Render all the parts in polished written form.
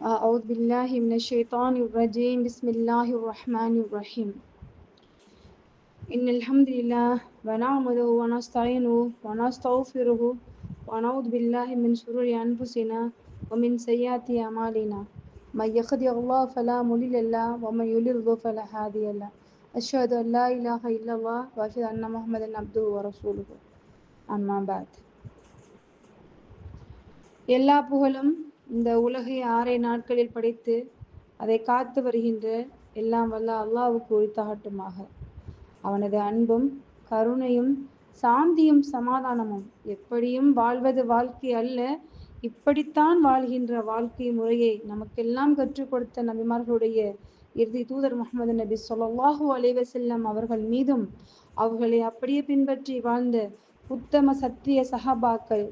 أعوذ بالله من الشيطان الرجيم بسم الله الرحمن الرحيم إن الحمد لله ونعمده ونستعينه ونستغفره ونعوذ بالله من شرور أنفسنا ومن سيئات أعمالنا من يهده الله فلا مضل له ومن يضلل فلا هادي له أشهد أن لا إله إلا الله وأشهد أن محمدا عبده ورسوله أما بعد எல்லா புகழும் இந்த உலகை 6 நாட்களில் படைத்து அதை காத்து வருகின்ற எல்லாம் வல்ல அல்லாஹ்வுக்கு உரித்தாகட்டுமாக. அவனது அன்பும் கருணையும் சாந்தியும் சமாதானமும் எப்படியும் வாழ்வது வாழ்க்கை அல்ல, இப்படித்தான் வாழ்கின்ற வாழ்க்கை முறையை நமக்கெல்லாம் கற்றுக் கொடுத்த நபிமார்களுடைய இறுதி தூதர் முஹம்மது நபி ஸல்லல்லாஹு அலைஹி வஸல்லம் அவர்கள் மீதும் அவர்களை அப்படியே பின்பற்றி வாழ்ந்த உத்தம சத்திய சஹாபாக்கள்,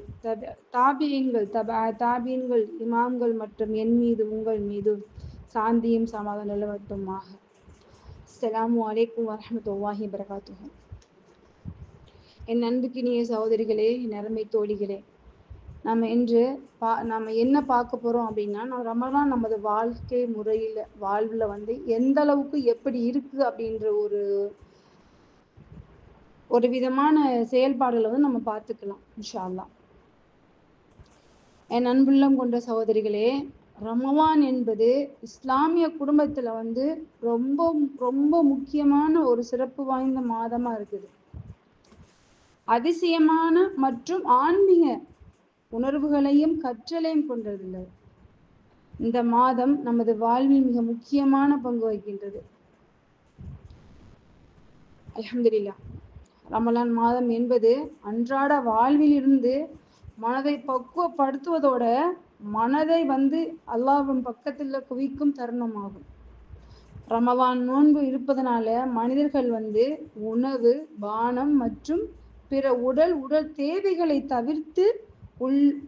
தாபீன்கள், இமாம்கள் மற்றும் என் மீது உங்கள் மீது சாந்தியும் சமாதானம் நிலவட்டுமாக. அஸ்ஸலாமு அலைக்கும் வரஹ்மத்துல்லாஹி வபரகாத்துஹு. என் அன்புக்கினிய சகோதரிகளே, என் அருமை தோழிகளே, நம்ம இன்று நம்ம என்ன பார்க்க போறோம் அப்படின்னா, ரமலான் நமது வாழ்க்கை முறையில வாழ்வுல எந்த அளவுக்கு எப்படி இருக்கு அப்படின்ற ஒரு விதமான செயல்பாடுகளை நம்ம பார்த்துக்கலாம் இன்ஷா அல்லாஹ். என் அன்புள்ளம் கொண்ட சகோதரிகளே, ரமலான் என்பது இஸ்லாமிய குடும்பத்துல ரொம்ப ரொம்ப முக்கியமான ஒரு சிறப்பு வாய்ந்த மாதமா இருக்குது. அதிசயமான மற்றும் ஆன்மீக உணர்வுகளையும் கற்றலையும் கொண்டதில்லை. இந்த மாதம் நமது வாழ்வில் மிக முக்கியமான பங்கு வகிக்கின்றது. அல்ஹம்துலில்லாஹ். ரமலான் மாதம் என்பது அன்றாட வாழ்வில் இருந்து மனதை பக்குவப்படுத்துவதோட மனதை அல்லாஹ்வின் பக்கத்தில் குவிக்கும் தருணமாகும். ரமலான் நோன்பு இருப்பதனால மனிதர்கள் உணவு, பானம் மற்றும் பிற உடல் தேவைகளை தவிர்த்து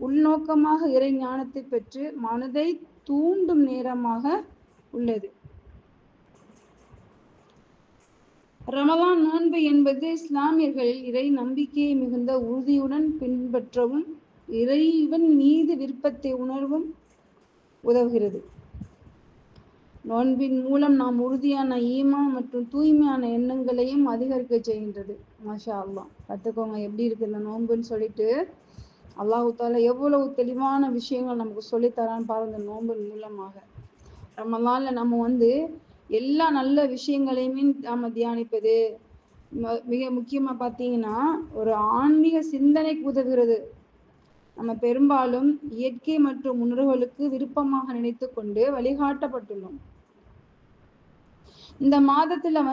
உள்நோக்கமாக இறை ஞானத்தை பெற்று மனதை தூண்டும் நேரமாக உள்ளது. ரமலான் நோன்பு என்பது இஸ்லாமியர்கள் இறை நம்பிக்கையை மிகுந்த உறுதியுடன் பின்பற்றவும் இறைவன் மீது விருப்பத்தை உணர்வும் உதவுகிறது. நோன்பின் மூலம் நாம் உறுதியான ஈமான் மற்றும் தூய்மையான எண்ணங்களையும் அதிகரிக்க செய்கின்றது. மாஷா அல்லாஹ். கத்துக்கோங்க எப்படி இருக்கு இந்த நோன்புன்னு சொல்லிட்டு. அல்லாஹ் தாலா எவ்வளவு தெளிவான விஷயங்கள் நமக்கு சொல்லித்தரான்னு பாருங்க. நோன்பின் மூலமாக ரமலான்ல நம்ம எல்லா நல்ல விஷயங்களையுமே நம்ம தியானிப்பது, மிக முக்கியமா பார்த்தீங்கன்னா ஒரு ஆன்மீக சிந்தனைக்கு உதவுகிறது. நம்ம பெரும்பாலும் இயற்கை மற்றும் உணர்வுகளுக்கு விருப்பமாக நினைத்து கொண்டு வழிகாட்டப்பட்டுள்ளோம். இந்த மாதத்துல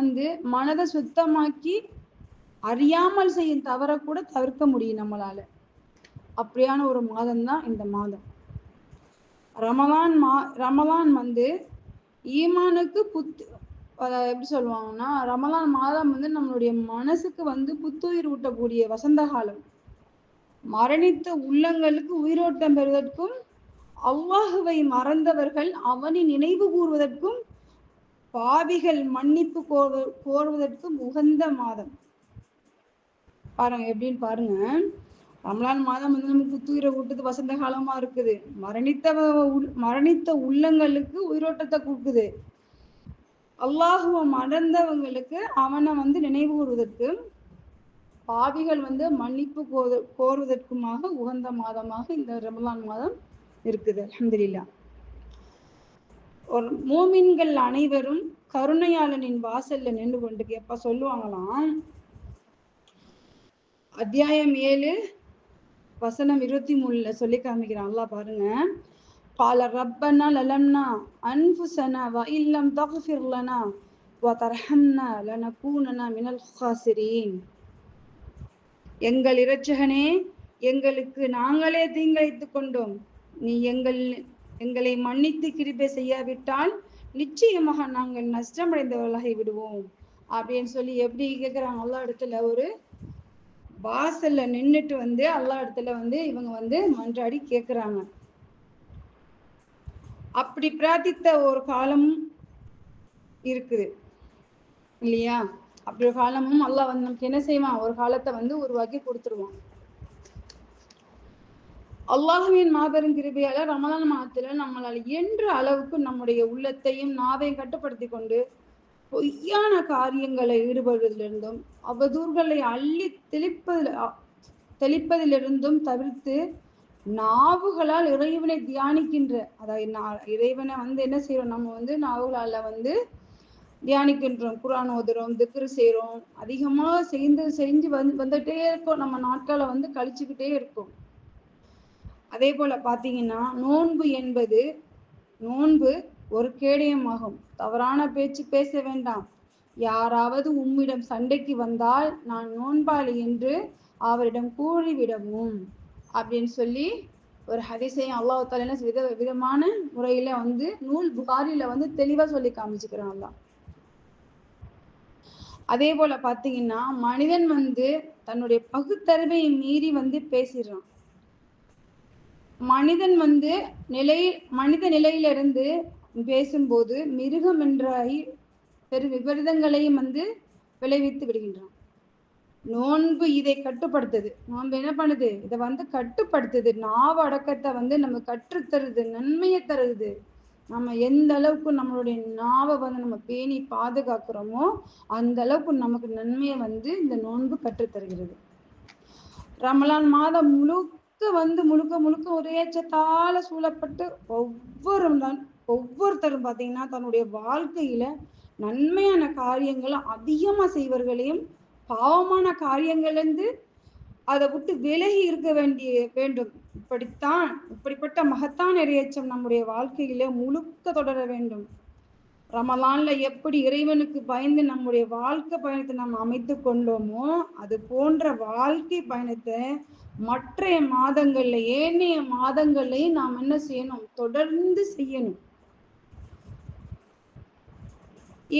மனதை சுத்தமாக்கி அறியாமல் செய்யும் தவற கூட தவிர்க்க முடியும் நம்மளால. அப்படியான ஒரு மாதம் தான் இந்த மாதம் ரமலான். ஈமானுக்கு எப்படி சொல்லுவாங்கன்னா, ரமலான் மாதம் நம்மளுடைய மனசுக்கு புத்துயிர் ஊட்டக்கூடிய வசந்த காலம். மரணித்த உள்ளங்களுக்கு உயிரோட்டம் பெறுவதற்கும் அல்லாஹுவை மறந்தவர்கள் அவனை நினைவு கூறுவதற்கும் பாவிகள் மன்னிப்பு கோருவதற்கும் உகந்த மாதம். பாருங்க எப்படின்னு பாருங்க. ரமலான் மாதம் நமக்கு புத்துயிரை ஊட்டுது, வசந்த காலமா இருக்குது. மரணித்த உள்ளங்களுக்கு உயிரோட்டத்தை கொடுக்குது. அல்லாஹுவை மறந்தவங்களுக்கு அவனை நினைவு கூறுவதற்கு, பாவிகள் மன்னிப்பு கோருவதற்குமாக உகந்த மாதமாக இந்த ரமலான் மாதம் இருக்குது. அல்ஹம்துலில்லாஹ். ஒரு மூமின்கள் அனைவரும் கருணையாளனின் வாசல்ல நின்று கொண்டு எப்ப சொல்லுவாங்களாம், அத்தியாயம் 7 வசனம் 23 சொல்லி காமிக்கிறான் அல்லாஹ் பாருங்க. قال ربنا للمنا أنفسنا وإن لم تغفر لنا وترحمنا لنكونن من الخاسرين. எங்கள் இரட்சகனே, எங்களுக்கு நாங்களே தீங்கிழைத்துக் கொண்டோம். நீ எங்களை மன்னித்து கிருபை செய்யாவிட்டால் நிச்சயமாக நாங்கள் நஷ்டமடைந்தவர்களாகி விடுவோம் அப்படின்னு சொல்லி எப்படி கேட்குறாங்க அல்லா இடத்துல. ஒரு வாசல்ல நின்றுட்டு அல்லா இடத்துல இவங்க மன்றாடி கேட்குறாங்க. அப்படி பிரார்த்தித்த ஒரு காலமும் இருக்குது இல்லையா? அப்படி ஒரு காலமும் அல்லாஹ் நமக்கு என்ன செய்வான், ஒரு காலத்தை உருவாக்கி கொடுத்துருவான். அல்லாஹுவின் மாபெரும் கிருபையால ரமலான் மாதத்துல நம்மளால் என்ற அளவுக்கு நம்முடைய உள்ளத்தையும் நாவையும் கட்டுப்படுத்தி கொண்டு பொய்யான காரியங்களை ஈடுபடுவதிலிருந்தும் அவதூறுகளை அள்ளி தெளிப்பதிலிருந்தும் தவிர்த்து நாவுகளால் இறைவனை தியானிக்கின்ற, அதாவது இறைவனை என்ன செய்யறோம், நம்ம நாவுகளால தியானிக்கின்றோம், குர்ஆன் ஓதுறோம், திக்ரு செய்யறோம், அதிகமா செஞ்சு வந்துட்டே இருக்கோம், நம்ம நாட்களை கழிச்சுக்கிட்டே இருக்கோம். அதே போல பாத்தீங்கன்னா நோன்பு ஒரு கேடயமாகும். தவறான பேச்சு பேச வேண்டாம். யாராவது உம்மிடம் சண்டைக்கு வந்தால் நான் நோன்பாளி என்று அவரிடம் கூறிவிடவும் அப்படின்னு சொல்லி ஒரு ஹதீஸையும் அல்லாஹ் தஆலா விதமான முறையில நூல் புகாரில தெளிவா சொல்லி காமிச்சுக்கிறான் அல்லாஹ். அதே போல பாத்தீங்கன்னா மனிதன் தன்னுடைய பகுத்தறிவை மீறி பேசிடுறான். மனிதன் மனித நிலையிலிருந்து பேசும்போது மிருகம் என்ற பெரு விபரீதங்களையும் விளைவித்து விடுகின்றான். நோன்பு இதை கட்டுப்படுத்துது. நோன்பு என்ன பண்ணுது? இதை கட்டுப்படுத்துது. நாவு அடக்கத்தை நம்ம கற்றுத்தருது, நன்மையை தருது. நம்ம எந்த அளவுக்கு நம்மளுடைய நாவை நம்ம பேணி பாதுகாக்கிறோமோ அந்த அளவுக்கு நமக்கு நன்மையை இந்த நோன்பு கற்றுத்தருகிறது. ரமலான் மாதம் முழுக்க முழுக்க ஒரே ஏற்றத்தால சூழப்பட்டு ஒவ்வொருத்தரும் பாத்தீங்கன்னா தன்னுடைய வாழ்க்கையில நன்மையான காரியங்களை அதிகமா செய்வர்களையும் பாவமான காரியங்கள்லேருந்து அதை விட்டு விலகி இருக்க வேண்டும். இப்படிப்பட்ட மகத்தான இறையச்சம் நம்முடைய வாழ்க்கையில முழுக்க தொடர வேண்டும். ரமலான்ல எப்படி இறைவனுக்கு பயந்து நம்முடைய வாழ்க்கை பயணத்தை நாம் அமைத்து கொண்டோமோ அது போன்ற வாழ்க்கை பயணத்தை மற்ற மாதங்கள்ல ஏனைய மாதங்களையும் நாம் என்ன செய்யணும்? தொடர்ந்து செய்யணும்.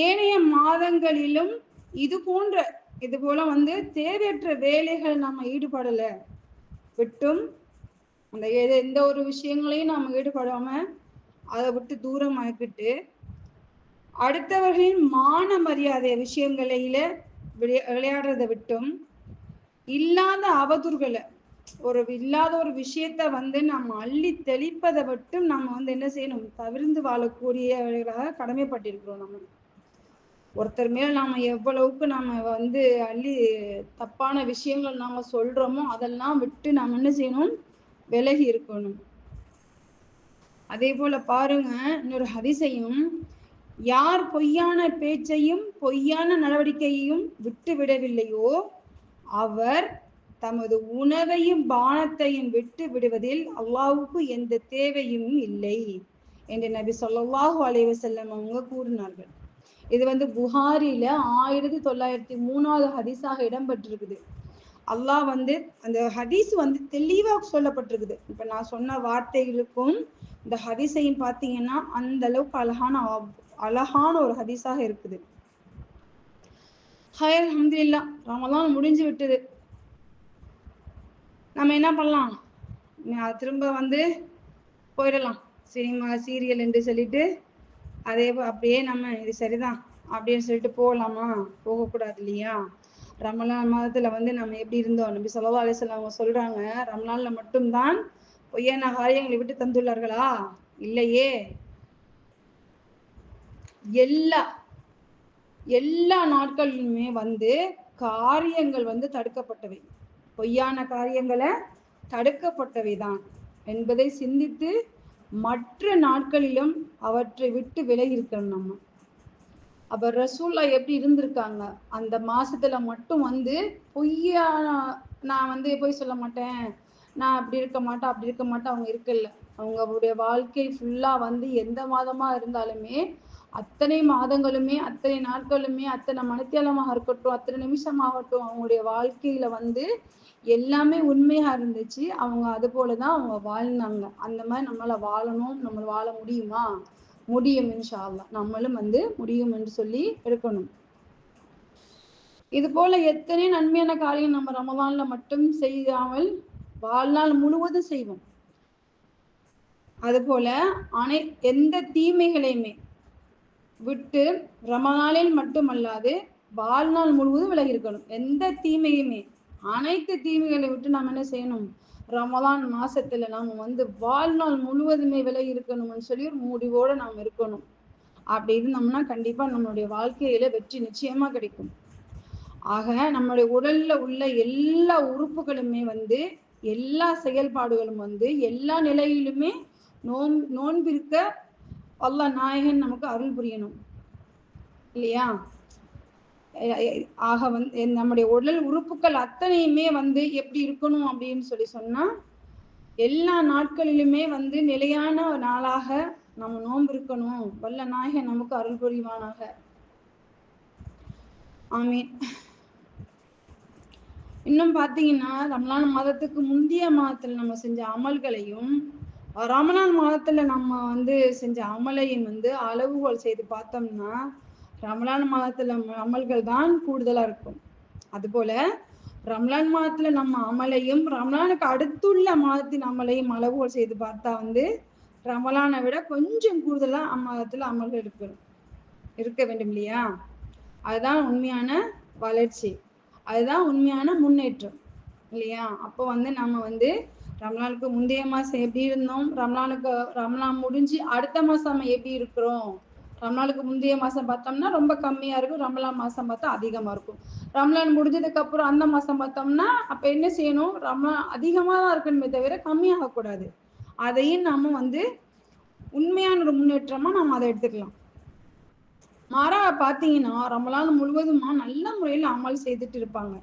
ஏனைய மாதங்களிலும் இது போல தேவையற்ற வேலைகள் நாம ஈடுபடல விட்டும் அந்த எந்த ஒரு விஷயங்களையும் நாம ஈடுபடாம அதை விட்டு தூரம் ஆக்கிட்டு அடுத்தவர்களின் மான மரியாதை விஷயங்களில விளையாடுறதை விட்டும் இல்லாத அவதூறுகளை இல்லாத ஒரு விஷயத்த நம்ம அள்ளி தெளிப்பதை விட்டும் நம்ம என்ன செய்யணும்? தவிர்ந்து வாழக்கூடியவர்களாக கடமைப்பட்டிருக்கிறோம். நம்ம ஒருத்தர் மேல நாம எவ்வளவுக்கு நாம அள்ளி தப்பான விஷயங்கள் நாம சொல்றோமோ அதெல்லாம் விட்டு நாம என்ன செய்யணும்? விலகி இருக்கணும். அதே போல பாருங்க, இன்னொரு ஹதீஸையும், யார் பொய்யான பேச்சையும் பொய்யான நடவடிக்கையையும் விட்டு விடவில்லையோ அவர் தமது உணவையும் பானத்தையும் விட்டு விடுவதில் அல்லாஹ்வுக்கு எந்த தேவையும் இல்லை என்று நபி ஸல்லல்லாஹு அலைஹி வஸல்லம் அவங்க கூறினார்கள். இது புகாரில 1903 ஹதீஸாக இடம்பெற்றிருக்குது. அல்லாஹ் அந்த ஹதீஸ் தெளிவா சொல்லப்பட்டிருக்குது. இப்ப நான் சொன்ன வார்த்தைகளுக்கும் இந்த ஹதீஸையும் பாத்தீங்கன்னா அந்த அளவுக்கு அழகான ஒரு ஹதீஸாக இருக்குது. ஹைர் அல்ஹம்துலில்லாஹ், ரமலான் முடிஞ்சு விட்டது. நம்ம என்ன பண்ணலாம்? திரும்ப போயிடலாம் சினிமா சீரியல் என்று சொல்லிட்டு அப்படியே நம்ம இது சரிதான் அப்படின்னு சொல்லிட்டு போகலாமா? போகக்கூடாது இல்லையா? ரமலான் மாதத்துல நம்ம எப்படி இருந்தோம்? நபி ஸல்லல்லாஹு அலைஹி வஸல்லம் அவங்க சொல்றாங்க, ரமலான்ல மட்டும்தான் பொய்யான காரியங்களை விட்டு தந்துள்ளார்களா? இல்லையே. எல்லா நாட்களிலுமே காரியங்கள் தடுக்கப்பட்டவை, பொய்யான காரியங்களை தடுக்கப்பட்டவைதான் என்பதை சிந்தித்து மற்ற நாட்களிலும் அவற்றை விட்டு விலகி இருக்கணும் நம்ம. அப்ப ரசூல்லா எப்படி இருந்திருக்காங்க? அந்த மாசத்துல மட்டும் நான் போய் சொல்ல மாட்டேன், நான் அப்படி இருக்க மாட்டேன் அவங்க இருக்கல. அவங்களுடைய வாழ்க்கை ஃபுல்லா எந்த மாதமா இருந்தாலுமே அத்தனை மாதங்களுமே அத்தனை நாட்களுமே அத்தனை மணித்தியாலமாக இருக்கட்டும் அத்தனை நிமிஷமாகட்டும் அவங்களுடைய வாழ்க்கையில எல்லாமே உண்மையா இருந்துச்சு. அவங்க அது போலதான் அவங்க வாழ்ந்தாங்க. அந்த மாதிரி நம்மளால வாழணும். நம்ம வாழ முடியுமா? முடியும் இன்ஷா அல்லாஹ். நம்மளும் முடியும் என்று சொல்லி இருக்கணும். இது போல எத்தனை நன்மையான காரியம் நம்ம ரமலான்ல மட்டும் செய்யாமல் வாழ்நாள் முழுவதும் செய்வோம். அது போல எந்த தீமைகளையுமே விட்டு ரமலானில் மட்டுமல்லாது வாழ்நாள் முழுவதும் விலகி இருக்கணும். எந்த தீமையுமே அனைத்து தீமைகளை விட்டு நாம் என்ன செய்யணும், ரமலான் மாசத்துல நாம வந்து வாழ்நாள் முழுவதுமே விலகி இருக்கணும்னு சொல்லி ஒரு முடிவோட நாம் இருக்கணும். அப்படி இருந்தோம்னா கண்டிப்பா நம்மளுடைய வாழ்க்கையில வெற்றி நிச்சயமா கிடைக்கும். ஆக நம்மளுடைய உடல்ல உள்ள எல்லா உறுப்புகளுமே வந்து, எல்லா செயல்பாடுகளும் வந்து எல்லா நிலையிலுமே நோன்பிருக்க அல்லாஹ் நாயகன் நமக்கு அருள் புரியணும் இல்லையா? ஆக வந்து நம்முடைய உடல் உறுப்புகள் அத்தனையுமே வந்து எப்படி இருக்கணும் அப்படின்னு சொல்லி சொன்னா, எல்லா நாட்களிலுமே வந்து நிலையான நாளாக நம்ம நோன்பு இருக்கணும். வல்ல நாயகன் நமக்கு அருள் புரிவானாக. ஆமீன். இன்னும் பாத்தீங்கன்னா, ரமலான் மாதத்துக்கு முந்தைய மாதத்துல நம்ம செஞ்ச அமல்களையும் ரமலான் மாதத்துல நம்ம வந்து செஞ்ச அமலையும் வந்து அளவுகோல் செய்து பார்த்தோம்னா, ரமலான் மாதத்துல அமல்கள் தான் கூடுதலா இருக்கும். அதுபோல ரமலான் மாதத்துல நம்ம அமலையும் ரமலானுக்கு அடுத்துள்ள மாதத்தின் அமலையும் அளவுகோல் செய்து பார்த்தா வந்து ரமலானை விட கொஞ்சம் கூடுதலா அம்மாதத்துல அமல்கள் இருக்க வேண்டும் இல்லையா? அதுதான் உண்மையான வளர்ச்சி, அதுதான் உண்மையான முன்னேற்றம் இல்லையா? அப்போ வந்து நம்ம வந்து ரமலானுக்கு முந்தைய மாசம் எப்படி இருந்தோம், ரமலான் முடிஞ்சு அடுத்த மாசம் நம்ம எப்படி இருக்கிறோம். ரமலானுக்கு முந்தைய மாசம் பார்த்தோம்னா ரொம்ப கம்மியா இருக்கும், ரமலான் மாசம் பார்த்தா அதிகமா இருக்கும். ரமலான் முடிஞ்சதுக்கு அப்புறம் அந்த மாசம் பார்த்தோம்னா அப்ப என்ன செய்யணும், ரமலான் அதிகமா தான் இருக்கணுமே தவிர கம்மியாக கூடாது. அதையும் நாம வந்து உண்மையான ஒரு முன்னேற்றமா நம்ம அதை எடுத்துக்கலாம். மாறா பாத்தீங்கன்னா ரமலான் முழுவதுமா நல்ல முறையில அமல் செய்துட்டு இருப்பாங்க.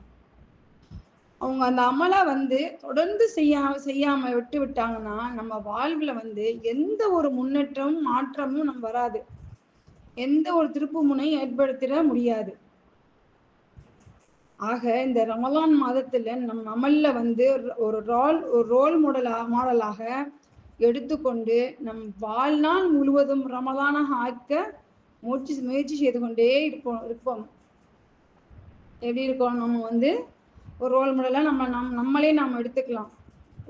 அவங்க அந்த அமலை வந்து தொடர்ந்து செய்யாம விட்டு விட்டாங்கன்னா நம்ம வாழ்வுல வந்து எந்த ஒரு முன்னேற்றமும் மாற்றமும் நம்ம வராது, எந்த ஒரு திருப்பு முனையும் ஏற்படுத்திட முடியாது. ஆக இந்த ரமலான் மாதத்துல நம் அமல்ல வந்து ஒரு ரோல் மாடலாக எடுத்துக்கொண்டு நம் வாழ்நாள் முழுவதும் ரமலானாக ஆக்க முயற்சி செய்து கொண்டே இருப்போம். எப்படி இருக்கோம், நம்ம வந்து ஒரு ரோல் மாடலா நம்மளே நாம் எடுத்துக்கலாம்.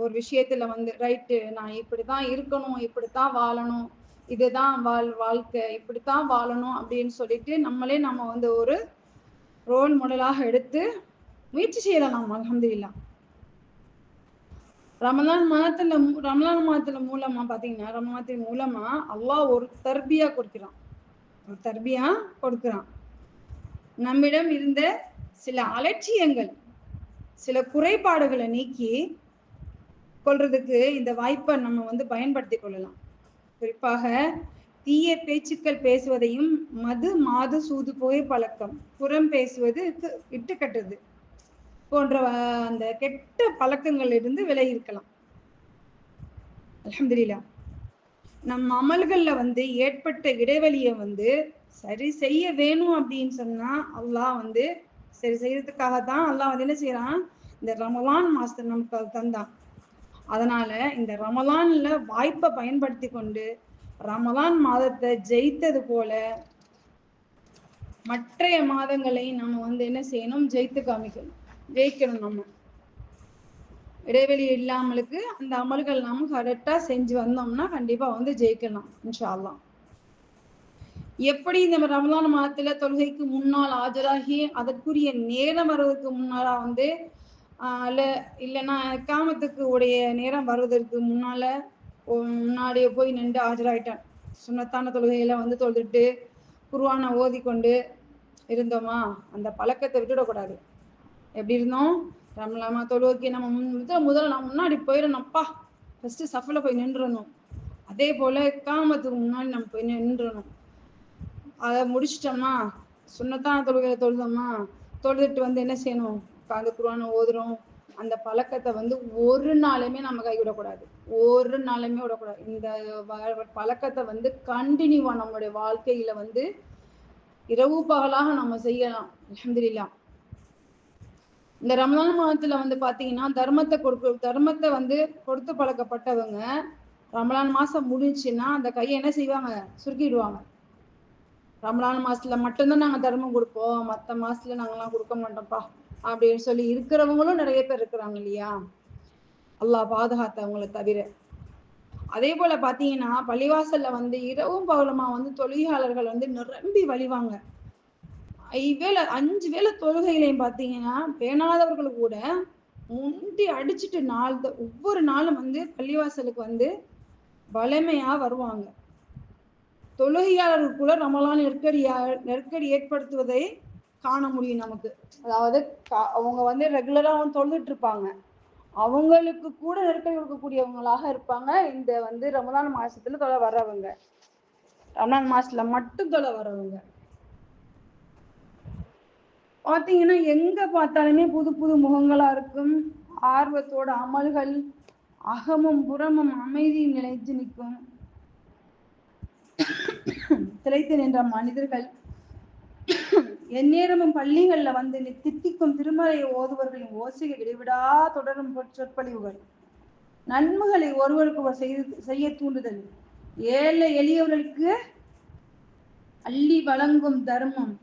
ஒரு விஷயத்துல வந்து ரைட்டு, நான் இப்படித்தான் இருக்கணும், இப்படித்தான் வாழணும், இதுதான் வாழ்க்கை, இப்படித்தான் வாழணும் அப்படின்னு சொல்லிட்டு நம்ம வந்து ஒரு ரோல் மாடலாக எடுத்து முயற்சி செய்யலாம். அல்ஹம்துலில்லாஹ். ரமலான் மாதத்துல மூலமா பாத்தீங்கன்னா ரமலான் மூலமா அல்லாஹ் ஒரு தர்பியா கொடுக்கிறான். நம்மிடம் இருந்த சில அலட்சியங்கள், சில குறைபாடுகளை நீக்கி கொள்றதுக்கு இந்த வாய்ப்பை நம்ம வந்து பயன்படுத்தி கொள்ளலாம். குறிப்பாக தீய பேச்சுக்கள் பேசுவதையும், மது மாது சூது புகை பழக்கம், புறம் பேசுவது, இட்டுக்கட்டுறது போன்ற அந்த கெட்ட பழக்கங்கள் இருந்து விலகி இருக்கலாம். அல்ஹம்துலில்லாஹ். நம் அமல்கள்ல வந்து ஏற்பட்ட இடைவெளியை வந்து சரி செய்ய வேணும் அப்படின்னு சொன்னா அல்லாஹ் வந்து சரி செய்யறதுக்காகத்தான் அல்லாஹ் வந்து என்ன செய்யறான், இந்த ரமலான் மாசத்தை நமக்கு தந்தான். அதனால இந்த ரமலான்ல வாய்ப்பை பயன்படுத்தி கொண்டு ரமலான் மாதத்தை ஜெயித்தது போல மற்றைய மாதங்களை நம்ம வந்து என்ன செய்யணும், ஜெயிக்கணும். நம்ம இடைவெளி இல்லாமலுக்கு அந்த அமல்கள் நாம கரெக்டா செஞ்சு வந்தோம்னா கண்டிப்பா வந்து ஜெயிக்கலாம் இன்ஷா அல்லாஹ். எப்படி இந்த ரமலான் மாதத்துல தொழுகைக்கு முன்னால் ஆஜராகி அதற்குரிய நேரம் வர்றதுக்கு முன்னாலா வந்து இல்லைன்னா காமத்துக்கு உடைய நேரம் வர்றதற்கு முன்னாடியே போய் நின்று ஆஜராயிட்டேன், சுன்னத்தான தொழுகையில வந்து தொழுதுட்டு குர்ஆனை ஓதிக்கொண்டு இருந்தோமா, அந்த பழக்கத்தை விட்டுடக்கூடாது. எப்படி இருந்தோம், ரமலாமா தொழுகைக்கு நம்ம முதல்ல நான் முன்னாடி போயிடணும்ப்பா, ஃபர்ஸ்ட் சஃப்ல போய் நின்றுடணும். அதே போல காமத்துக்கு முன்னாடி நம்ம போய் நின்றுடணும். அதை முடிச்சிட்டோம்னா சுன்னத்தான தொழுகையில தொழுதுட்டு வந்து என்ன செய்யணும், உட்காந்து குர்ஆனை ஓதுறோம். அந்த பழக்கத்தை வந்து ஒரு நாளுமே நம்ம கைவிடக்கூடாது, ஒரு நாளுமே விடக்கூடாது. இந்த பழக்கத்தை வந்து கண்டினியூவா நம்மளுடைய வாழ்க்கையில வந்து இரவு பகலாக நம்ம செய்யலாம். அல்ஹம்துலில்லாஹ். இந்த ரமலான் மாதத்துல வந்து பாத்தீங்கன்னா தர்மத்தை வந்து கொடுத்து பழக்கப்பட்டவங்க ரமலான் மாசம் முடிஞ்சுன்னா அந்த கையை என்ன செய்வாங்க, சுருக்கிடுவாங்க. ரமலான் மாசத்துல மட்டும்தான் நாங்க தர்மம் கொடுப்போம், மற்ற மாசத்துல நாங்கெல்லாம் கொடுக்க மாட்டோம்ப்பா அப்படின்னு சொல்லி இருக்கிறவங்களும் நிறைய பேர் இருக்கிறாங்க இல்லையா? அல்லாஹ் பாதுகாத்தவங்களை தவிர. அதே போல பாத்தீங்கன்னா பள்ளிவாசல்ல வந்து இரவும் பகலுமா வந்து தொழுகையாளர்கள் வந்து நிரம்பி வழிவாங்க. வேளை 5 வேளை தொழுகைகளையும் பார்த்தீங்கன்னா பேணாதவர்கள் கூட முண்டி அடிச்சுட்டு ஒவ்வொரு நாளும் வந்து பள்ளிவாசலுக்கு வந்து வலிமையா வருவாங்க. தொழுகையாளர்கள் கூட ரமலான் நெருக்கடி ஏற்படுத்துவதை காண முடியும் நமக்கு. அதாவது அவங்க வந்து ரெகுலரா வந்து தொழுதுட்டு இருப்பாங்க, அவங்களுக்கு கூட நெருக்கடி கொடுக்கக்கூடியவங்களாக இருப்பாங்க இந்த வந்து ரமலான் மாசத்துல தொலை வர்றவங்க, ரமலான் மாசத்துல மட்டும் தொலை வர்றவங்க. பார்த்தீங்கன்னா எங்க பார்த்தாலுமே புது புது முகங்களா இருக்கும், ஆர்வத்தோட அமல்கள், அகமும் புறமும் அமைதி நிலைத்து நிற்கும். திளைத்து நின்ற மனிதர்கள் எந்நேரமும் பள்ளிகள்ல வந்து தித்திக்கும் திருமலையை ஓதுவர்களின் ஓசைகள் இடைவிடா தொடரும் சொற்பொழிவுகள், நன்மைகளை ஒருவருக்கு செய்ய தூண்டுதல், ஏழை எளியவர்களுக்கு அள்ளி வழங்கும் தர்மம்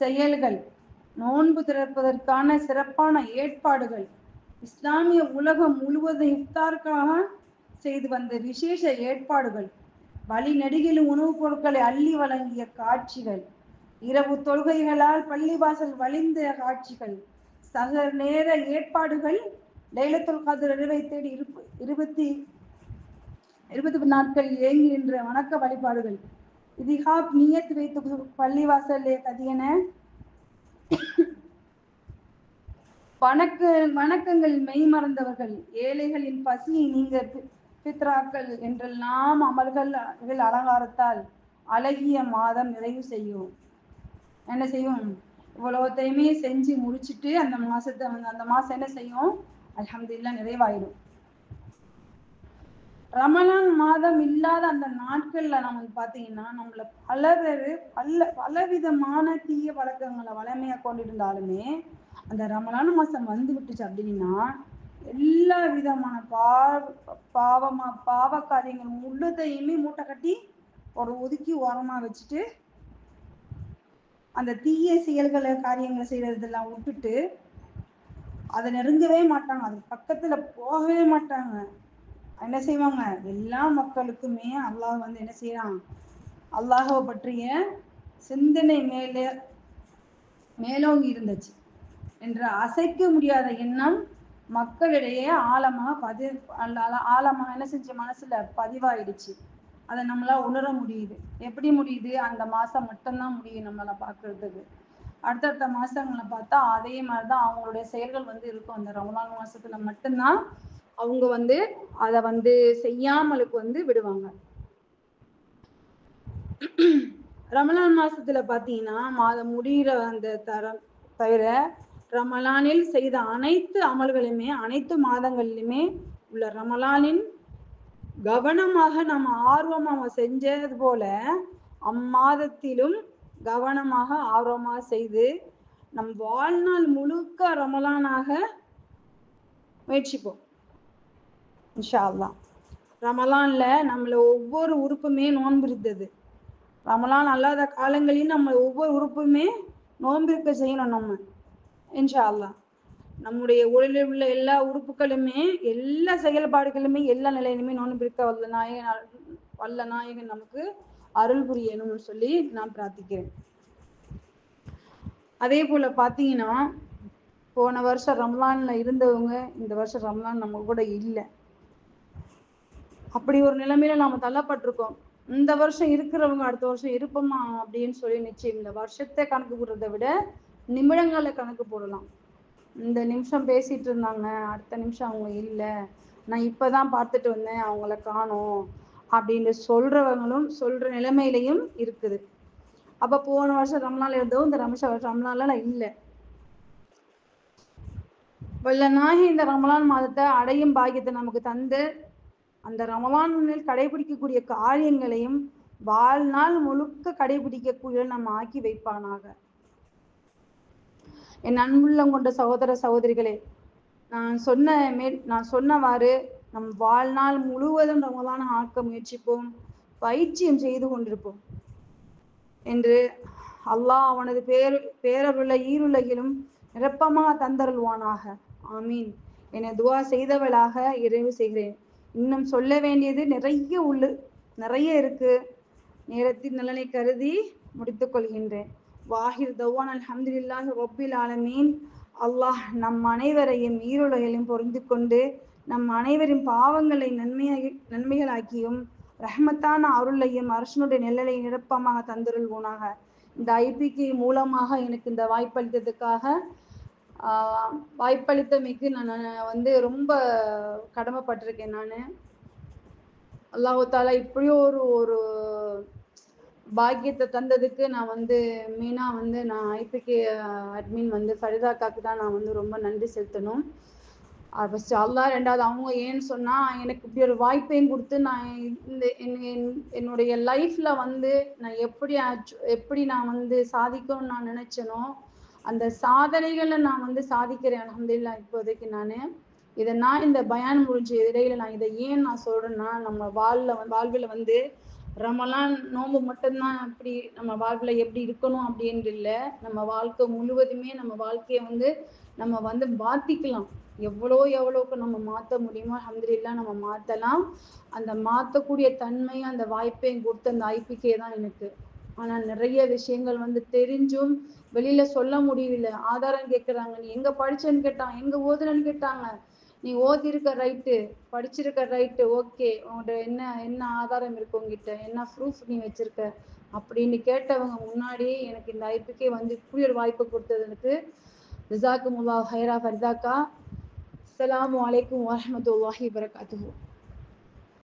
செயல்கள், நோன்பு திறப்பதற்கான சிறப்பான ஏற்பாடுகள், இஸ்லாமிய உலகம் முழுவதும் இஃப்தாருக்காக செய்து வந்த விசேஷ ஏற்பாடுகள், வழி நெடுகிலும் உணவுப் பொருட்களை அள்ளி வழங்கிய காட்சிகள், இரவு தொழுகைகளால் பள்ளிவாசல் வழிந்த காட்சிகள், சகர் நேர ஏற்பாடுகள், லைலத்துல் கத்ர் இரவை தேடி 20 நாட்கள் ஏங்கி நின்ற வணக்க வழிபாடுகள், இதிஹாப் நியத் வைத்து பள்ளிவாசல் கதியன வணக்கங்கள் மெய்மறந்தவர்கள், ஏழைகளின் பசியை நீங்க பித்ராக்கள் என்றெல்லாம் அமல்கள் அலங்காரத்தால் அழகிய மாதம் நிறைவு செய்யும். என்ன செய்யும்? இவ்வளவுத்தையுமே செஞ்சு முடிச்சுட்டு அந்த மாசம் என்ன செய்யும்? அல்ஹம்துலில்லாஹ் நிறைவாயிடும். ரமலான் மாதம் இல்லாத அந்த நாட்கள்ல நமக்கு பாத்தீங்கன்னா நம்மள பலவிதமான தீய பழக்கங்களை வளமையா கொண்டிருந்தாலுமே அந்த ரமலான் மாசம் வந்து விட்டுச்சு அப்படின்னா எல்லா விதமான பாவ காரியங்கள் முழுதையுமே மூட்டை கட்டி ஒரு ஒதுக்கி ஓரமா வச்சுட்டு அந்த தீய செயல்களை காரியங்களை செய்யறதெல்லாம் விட்டுட்டு அதை நெருங்கவே மாட்டாங்க, அது பக்கத்துல போகவே மாட்டாங்க. என்ன செய்வாங்க? எல்லா மக்களுக்குமே அல்லாஹ் வந்து என்ன செய்யறான்? அல்லாஹ்வை பற்றிய சிந்தனை மேலோங்கி இருந்துச்சு என்ற அசைக்க முடியாத எண்ணம் மக்களிடையே ஆழமாக என்ன செஞ்ச மனசுல பதிவாயிடுச்சு. அதை நம்மளால உணர முடியுது. எப்படி முடியுது? அந்த மாசம் மட்டும்தான் முடியும் நம்மளை பார்க்கறதுக்கு. அடுத்தடுத்த மாசங்களை பார்த்தா அதே மாதிரிதான் அவங்களுடைய செயல்கள் வந்து இருக்கும். அந்த ரமலான் மாசத்துல மட்டும்தான் அவங்க வந்து அதை வந்து செய்யாமலுக்கு வந்து விடுவாங்க. ரமலான் மாசத்துல பாத்தீங்கன்னா மாதம் முடிகிற அந்த தவிர ரமலானில் செய்த அனைத்து அமல்களுமே அனைத்து மாதங்களிலுமே உள்ள ரமலானின் கவனமாக நம்ம ஆர்வமாக செஞ்சது போல அம்மாதத்திலும் கவனமாக ஆர்வமாக செய்து நம் வாழ்நாள் முழுக்க ரமலானாக முயற்சிப்போம் இன்ஷா அல்லாஹ். ரமலான்ல நம்மள ஒவ்வொரு உறுப்புமே நோன்பு இருந்தது. ரமலான் அல்லாத காலங்களில் நம்ம ஒவ்வொரு உறுப்புமே நோன்பிருக்க செய்யணும் நம்ம இன்ஷா அல்லாஹ். நம்முடைய உடலில் உள்ள எல்லா உறுப்புகளுமே எல்லா செயல்பாடுகளுமே எல்லா நிலையிலுமே நோன்பிருக்க வல்ல நாயகன் நமக்கு அருள் புரியணும்னு சொல்லி நான் பிரார்த்திக்கிறேன். அதே போல பாத்தீங்கன்னா போன வருஷம் ரம்லான்ல இருந்தவங்க இந்த வருஷம் ரம்லான் நம்ம கூட இல்லை. அப்படி ஒரு நிலைமையில நாம தள்ளப்பட்டிருக்கோம். இந்த வருஷம் இருக்கிறவங்க அடுத்த வருஷம் இருப்போமா அப்படின்னு சொல்லி நிச்சயம் இல்லை. வருஷத்தை கணக்கு போடுறதை விட நிமிடங்களை கணக்கு போடலாம். இந்த நிமிஷம் பேசிட்டு இருந்தாங்க, அடுத்த நிமிஷம் அவங்க இல்லை, நான் இப்பதான் பார்த்துட்டு வந்தேன் அவங்கள காணோம் அப்படின்னு சொல்ற நிலைமையிலையும் இருக்குது. அப்ப போன வருஷம் ரம்லான்ல இருந்தோம், இந்த வருஷம் ரம்லான்ல நான் இல்லை. வல்லநாயகி இந்த ரமலான் மாதத்தை அடையும் பாக்கியத்தை நமக்கு தந்து அந்த ரமலானில் கடைபிடிக்கக்கூடிய காரியங்களையும் வாழ்நாள் முழுக்க கடைபிடிக்கக்கூடிய நம்ம ஆக்கி வைப்பானாக. என் அன்புள்ளம் கொண்ட சகோதர சகோதரிகளே, நான் சொன்னவாறு நம் வாழ்நாள் முழுவதும் ரமலான ஆக்க முயற்சிப்போம், பயிற்சியும் செய்து கொண்டிருப்போம் என்று அல்லாஹ் அவனது பேரருள்ள ஈருலகிலும் நிரப்பமாக தந்தருள்வானாக. ஆமீன் என துவா செய்தவளாக நிறைவு செய்கிறேன். இன்னும் சொல்ல வேண்டியது நிறைய இருக்கு. நேரத்தின் நலனை கருதி முடித்துக் கொள்கின்றேன். வாஹிர் தவான் அல்ஹம்துலில்லாஹி ரப்பில் ஆலமீன். அல்லாஹ் நம் அனைவரையும் ஈருலகிலும் பொருந்து கொண்டு நம் அனைவரின் பாவங்களை நன்மைகளாக்கியும் ரஹ்மத்தான அருளையும் அரசனுடைய நிழலை நிரப்பமாக தந்தருள்வோனாக. இந்த ஐபிகே மூலமாக எனக்கு இந்த வாய்ப்பளித்ததுக்காக வாய்ப்பளித்தமைக்கு நான் ரொம்ப கடமைப்பட்டிருக்கேன். நான் அல்லாஹ் தாலா இப்படியோ ஒரு பாக்கியத்தை தந்ததுக்கு நான் மெயினா நான் ஐபிகே அட்மின் ஃபரிதாக்காக்கு தான் நான் ரொம்ப நன்றி செலுத்தணும். ஃபர்ஸ்ட் அல்லாஹ், ரெண்டாவது அவங்க. ஏன்னு சொன்னா எனக்கு இப்படி ஒரு வாய்ப்பையும் கொடுத்து நான் இந்த என்னுடைய லைஃப்ல நான் எப்படி நான் சாதிக்கணும்னு நான் நினைச்சேனோ அந்த சாதனைகளை நான் சாதிக்கிறேன் அல்ஹம்துலில்லாஹ். இப்போதைக்கு நான் இந்த பயான் முடிஞ்ச இடையில நான் இதை ஏன் நான் சொல்றேன்னா, நம்ம வாழ்வில் ரமலான் நோன்பு மட்டும்தான் அப்படி நம்ம வாழ்வுல எப்படி இருக்கணும் அப்படின்னு இல்லை. நம்ம வாழ்க்கை முழுவதுமே நம்ம வாழ்க்கையை நம்ம மாத்திக்கலாம். எவ்வளோக்கு நம்ம மாற்ற முடியுமோ அல்ஹம்துலில்லாஹ் நம்ம மாற்றலாம். அந்த மாற்றக்கூடிய தன்மை அந்த வாய்ப்பையும் கொடுத்த அந்த ஐபிகே தான் எனக்கு. ஆனால் நிறைய விஷயங்கள் தெரிஞ்சும் வெளியில சொல்ல முடியல. ஆதாரம் கேட்குறாங்க, நீ எங்க படிச்சேன்னு கேட்டாங்க, எங்க ஓதுனன்னு கேட்டாங்க. நீ ஓதிருக்க ரைட்டு, படிச்சிருக்க ரைட்டு, ஓகே, உங்கள்கிட்ட என்ன ஆதாரம் இருக்கு, உங்ககிட்ட என்ன ப்ரூஃப் நீ வச்சிருக்க அப்படின்னு கேட்டவங்க முன்னாடி எனக்கு இந்த ஐபிகே இப்படி ஒரு வாய்ப்பு கொடுத்ததுக்கு ஜஸாக்குமுல்லாஹ் ஹைரா ஃபரிதாக்கா. அஸ்ஸலாமு அலைக்கும் வரஹ்மத்துல்லாஹி வபரகாத்துஹு.